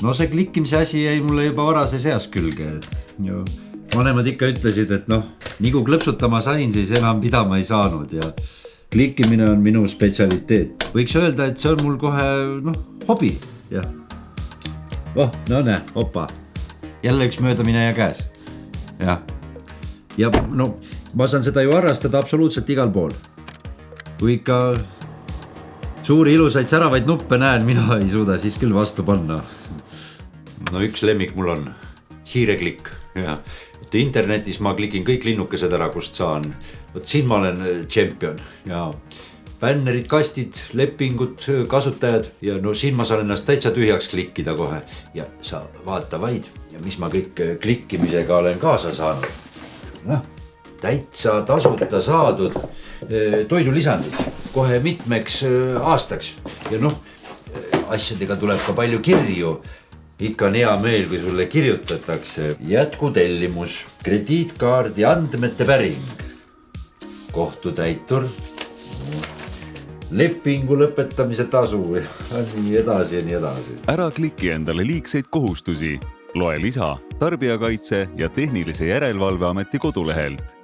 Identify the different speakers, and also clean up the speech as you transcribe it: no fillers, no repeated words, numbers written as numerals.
Speaker 1: No see klikkimise asi jäi mulle juba varases eas külge. Vanemad ikka ütlesid, et nii kui klõpsutama sain, siis enam pidama ei saanud ja klikkimine on minu spetsialiteet. Võiks öelda, et see on mul kohe hobi. Ja. Opa. Jälle üks möödamineja käes. Ja ma saan seda ju harrastada absoluutselt igal pool. Kui ikka suuri ilusaid säravaid nuppe näen, mina ei suuda siis küll vastu panna. Üks lemmik mul on hiireklikk. Et internetis ma klikin kõik linnukesed ära, kust saan. Siin ma olen tšempion. Bännerid, kastid, lepingud, kasutajad ja siin ma saan ennast täitsa tühjaks klikkida kohe. Ja sa vaata vaid, mis ma kõik klikkimisega olen kaasa saanud. Täitsa tasuta saadud toidulisandid kohe mitmeks aastaks. Ja asjadega tuleb ka palju kirju. Ikka on hea meel, kui sulle kirjutatakse. Jätkutellimus, krediitkaardi andmete päring, kohtutäitur, lepingu lõpetamise tasu ja nii edasi ja nii edasi.
Speaker 2: Ära kliki endale liigseid kohustusi. Loe lisa Tarbijakaitse ja Tehnilise Järelevalveameti kodulehelt.